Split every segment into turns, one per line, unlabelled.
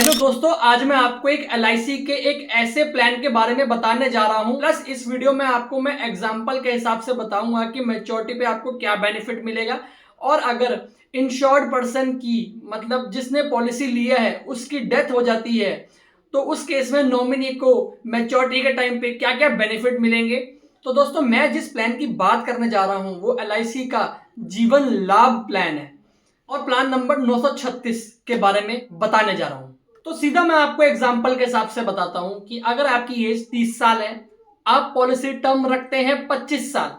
Hello दोस्तों, आज मैं आपको एक एलआईसी के एक ऐसे प्लान के बारे में बताने जा रहा हूं। प्लस इस वीडियो में आपको मैं एग्जांपल के हिसाब से बताऊंगा कि मैच्योरिटी पे आपको क्या बेनिफिट मिलेगा। और अगर इंश्योर्ड पर्सन की मतलब जिसने पॉलिसी लिया है उसकी डेथ हो जाती है तो उस केस में नॉमिनी को मैच्योरिटी के टाइम पे क्या क्या बेनिफिट मिलेंगे। तो दोस्तों, मैं जिस प्लान की बात करने जा रहा हूं वो एलआईसी का जीवन लाभ प्लान है और प्लान नंबर 936 के बारे में बताने जा रहा हूं। तो सीधा मैं आपको एग्जांपल के हिसाब से बताता हूं कि अगर आपकी एज 30 साल है, आप पॉलिसी टर्म रखते हैं 25 साल,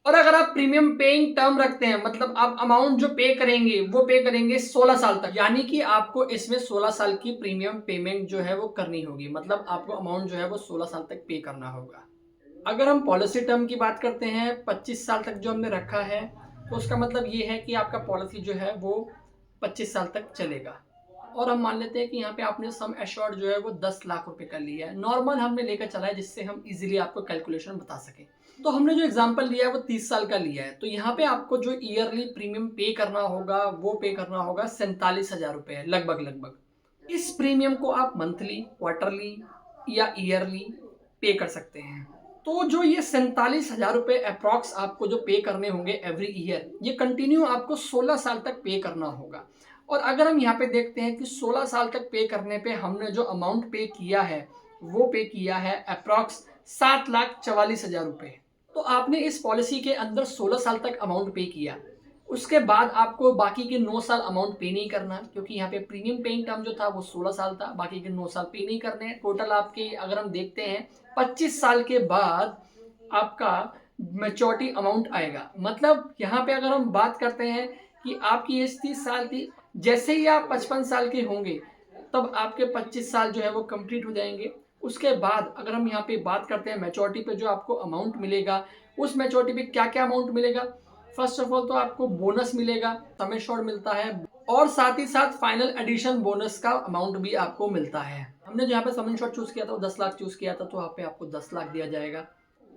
और अगर आप प्रीमियम पेइंग टर्म रखते हैं मतलब आप अमाउंट जो पे करेंगे वो पे करेंगे 16 साल तक, यानी कि आपको इसमें 16 साल की प्रीमियम पेमेंट जो है वो करनी होगी। मतलब आपको अमाउंट जो है वो 16 साल तक पे करना होगा। अगर हम पॉलिसी टर्म की बात करते हैं 25 साल तक जो हमने रखा है, तो उसका मतलब ये है कि आपका पॉलिसी जो है वो 25 साल तक चलेगा। और हम मान लेते हैं कि यहाँ पे आपने सम एश्योर्ड जो है वो 10 लाख रुपए का लिया है। नॉर्मल हमने लेकर चला है जिससे हम इजीली आपको कैलकुलेशन बता सके। तो हमने जो एग्जांपल लिया है वो 30 साल का लिया है। तो यहाँ पे आपको जो ईयरली प्रीमियम पे करना होगा वो पे करना होगा 47,000 रुपए लगभग लगभग। इस प्रीमियम को आप मंथली, क्वार्टरली या ईयरली पे कर सकते हैं। तो जो ये 47,000 रुपए अप्रॉक्स आपको जो पे करने होंगे एवरी ईयर, ये कंटिन्यू आपको 16 साल तक पे करना होगा। और अगर हम यहाँ पे देखते हैं कि 16 साल तक पे करने पे हमने जो अमाउंट पे किया है वो पे किया है अप्रॉक्स 7,44,000 रुपए। तो आपने इस पॉलिसी के अंदर 16 साल तक अमाउंट पे किया, उसके बाद आपको बाकी के 9 साल अमाउंट पे नहीं करना, क्योंकि यहाँ पे प्रीमियम पेइंग टर्म जो था वो 16 साल था, बाकी के 9 साल पे नहीं करने हैं। टोटल आपके अगर हम देखते हैं 25 साल के बाद आपका मैच्योरिटी अमाउंट आएगा। मतलब यहाँ पे अगर हम बात करते हैं कि आपकी एज 30 साल थी, जैसे ही आप 55 साल के होंगे तब आपके 25 साल जो है वो कंप्लीट हो जाएंगे। उसके बाद अगर हम यहाँ पे बात करते हैं मैच्योरिटी पे जो आपको अमाउंट मिलेगा, उस मैच्योरिटी पे क्या क्या अमाउंट मिलेगा। फर्स्ट ऑफ ऑल तो आपको बोनस मिलेगा, सम एश्योर्ड मिलता है, और साथ ही साथ फाइनल एडिशन बोनस का अमाउंट भी आपको मिलता है। हमने जो यहाँ पे सम एश्योर्ड चूज किया था वो 10 लाख चूज किया था, तो यहाँ पे आपको 10 लाख दिया जाएगा।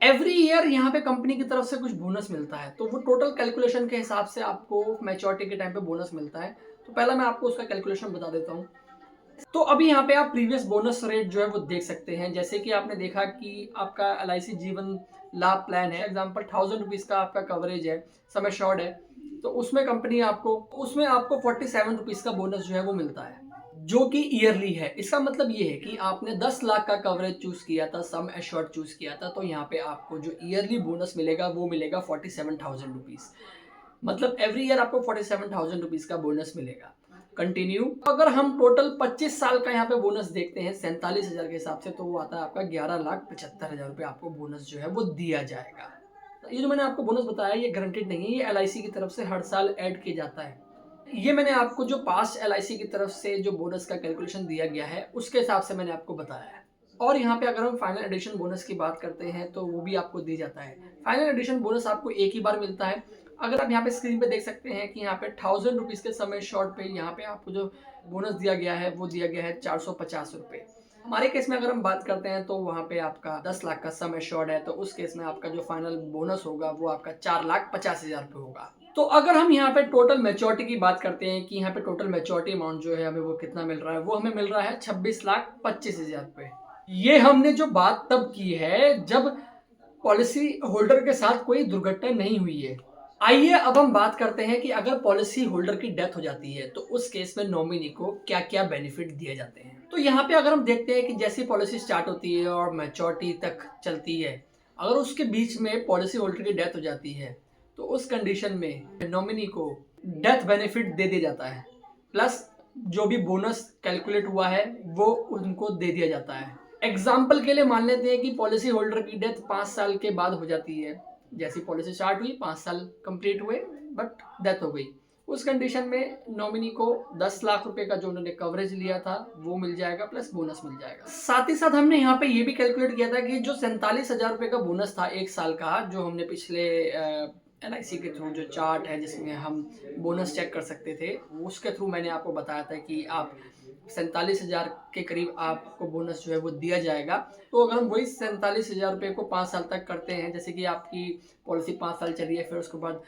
एवरी ईयर यहाँ पे कंपनी की तरफ से कुछ बोनस मिलता है, तो वो टोटल कैलकुलेशन के हिसाब से आपको मैच्योरिटी के टाइम पे बोनस मिलता है। तो पहला मैं आपको उसका कैलकुलेशन बता देता हूँ। तो अभी यहाँ पे आप प्रीवियस बोनस रेट जो है वो देख सकते हैं। जैसे कि आपने देखा कि आपका एलआईसी जीवन लाभ प्लान है, एग्जाम्पल 1000 रुपीज का आपका कवरेज है, सम एश्योर्ड है, तो उसमें कंपनी आपको 47 रुपीज का बोनस जो है वो मिलता है, जो कि ईयरली है। इसका मतलब ये है कि आपने 10 लाख का कवरेज चूज किया था, सम एश्योर्ड चूज किया था, तो यहाँ पे आपको जो ईयरली बोनस मिलेगा वो मिलेगा 47,000 रुपीज। मतलब एवरी ईयर आपको 47,000 रुपीज का बोनस मिलेगा कंटिन्यू। अगर हम टोटल 25 साल का यहाँ पे बोनस देखते हैं 47,000 के हिसाब से, तो वो आता है आपका 11,75,000 रुपये आपको बोनस जो है वो दिया जाएगा। ये जो मैंने आपको बोनस बताया ये गारंटेड नहीं है, ये एलआईसी की तरफ से हर साल ऐड किया जाता है। ये मैंने आपको जो पास्ट एलआईसी की तरफ से जो बोनस का कैलकुलेशन दिया गया है उसके हिसाब से मैंने आपको बताया है। और यहाँ पे अगर हम फाइनल एडिशन बोनस की बात करते हैं तो वो भी आपको दी जाता है। फाइनल एडिशन बोनस आपको एक ही बार मिलता है। अगर आप यहाँ पे स्क्रीन पे देख सकते हैं कि यहाँ पे 1000 रुपीज के समय शॉर्ट पे यहाँ पे आपको जो बोनस दिया गया है वो दिया गया है 450 रुपए। हमारे केस में अगर हम बात करते हैं तो वहाँ पे आपका 10 लाख का सम एश्योर्ड है, तो उस केस में आपका जो फाइनल बोनस होगा वो आपका 4,50,000 रुपए होगा। तो अगर हम यहाँ पे टोटल मैच्योरिटी की बात करते हैं कि यहाँ पे टोटल मैच्योरिटी अमाउंट जो है हमें वो कितना मिल रहा है, वो हमें मिल रहा है 26,25,000 रुपए। ये हमने जो बात तब की है जब पॉलिसी होल्डर के साथ कोई दुर्घटना नहीं हुई है। आइए अब हम बात करते हैं कि अगर पॉलिसी होल्डर की डेथ हो जाती है तो उस केस में नॉमिनी को क्या क्या बेनिफिट दिए जाते हैं। तो यहाँ पे अगर हम देखते हैं कि जैसी पॉलिसी स्टार्ट होती है और मैच्योरिटी तक चलती है, अगर उसके बीच में पॉलिसी होल्डर की डेथ हो जाती है तो उस कंडीशन में नॉमिनी को डेथ बेनिफिट दे दिया जाता है, प्लस जो भी बोनस कैलकुलेट हुआ है वो उनको दे दिया जाता है। एग्जाम्पल के लिए मान लेते हैं कि पॉलिसी होल्डर की डेथ 5 साल के बाद हो जाती है। जैसी पॉलिसी स्टार्ट हुई 5 साल कंप्लीट हुए बट डेथ हो गई, उस कंडीशन में नॉमिनी को 10 लाख रुपए का जो उन्होंने कवरेज लिया था वो मिल जाएगा, प्लस बोनस मिल जाएगा। साथ ही साथ हमने यहाँ पे ये भी कैलकुलेट किया था कि जो 47,000 रुपए का बोनस था एक साल का, जो हमने पिछले एलआईसी के थ्रू जो चार्ट है जिसमें हम बोनस चेक कर सकते थे, उसके थ्रू मैंने आपको बताया था कि आप 47,000 के करीब आपको बोनस जो है वो दिया जाएगा। तो अगर हम वही 47,000 रुपये को 5 साल तक करते हैं, जैसे कि आपकी पॉलिसी 5 साल चली है, फिर उसके बाद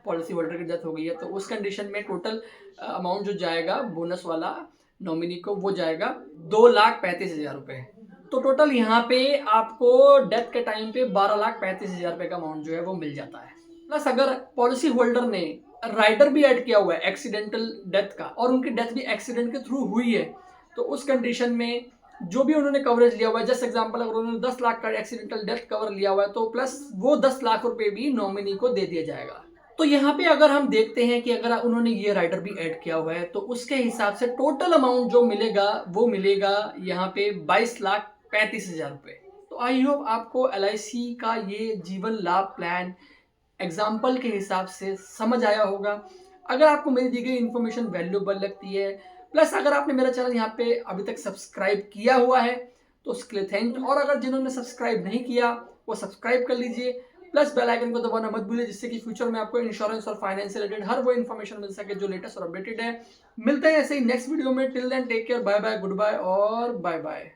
पॉलिसी होल्डर की डेथ हो गई है, तो उस कंडीशन में टोटल अमाउंट जो जाएगा बोनस वाला नॉमिनी को, वो जाएगा 2,35,000 रुपये। तो टोटल यहाँ पे आपको डेथ के टाइम पे 12,35,000 रुपये का अमाउंट जो है वो मिल जाता है। प्लस अगर पॉलिसी होल्डर ने राइडर भी ऐड किया हुआ है एक्सीडेंटल डेथ का, और उनकी डेथ भी एक्सीडेंट के थ्रू हुई है, तो उस कंडीशन में जो भी उन्होंने कवरेज लिया हुआ है, जस्ट एग्जांपल अगर उन्होंने 10 लाख का एक्सीडेंटल डेथ कवर लिया हुआ है, तो प्लस वो 10 लाख रुपए भी नॉमिनी को दे दिया जाएगा। तो यहाँ पे अगर हम देखते हैं कि अगर उन्होंने ये राइडर भी ऐड किया हुआ है, तो उसके हिसाब से टोटल अमाउंट जो मिलेगा वो मिलेगा यहाँ पे 22,35,000 रुपये। तो आई होप आपको LIC का ये जीवन लाभ प्लान एग्जाम्पल के हिसाब से समझ आया होगा। अगर आपको मेरी दी गई इन्फॉर्मेशन वैल्यूएबल लगती है, प्लस अगर आपने मेरा चैनल यहाँ पे अभी तक सब्सक्राइब किया हुआ है तो उसके लिए थैंक यू, और अगर जिन्होंने सब्सक्राइब नहीं किया वो सब्सक्राइब कर लीजिए, प्लस बेल आइकन को दबाना मत भूलिए, जिससे कि फ्यूचर में आपको इंश्योरेंस और फाइनेंस से रिलेटेड हर वो इन्फॉर्मेशन मिल सके जो लेटेस्ट और अपडेटेड है। मिलते हैं ऐसे ही नेक्स्ट वीडियो में। Till then take care, bye bye, goodbye और बाय बाय।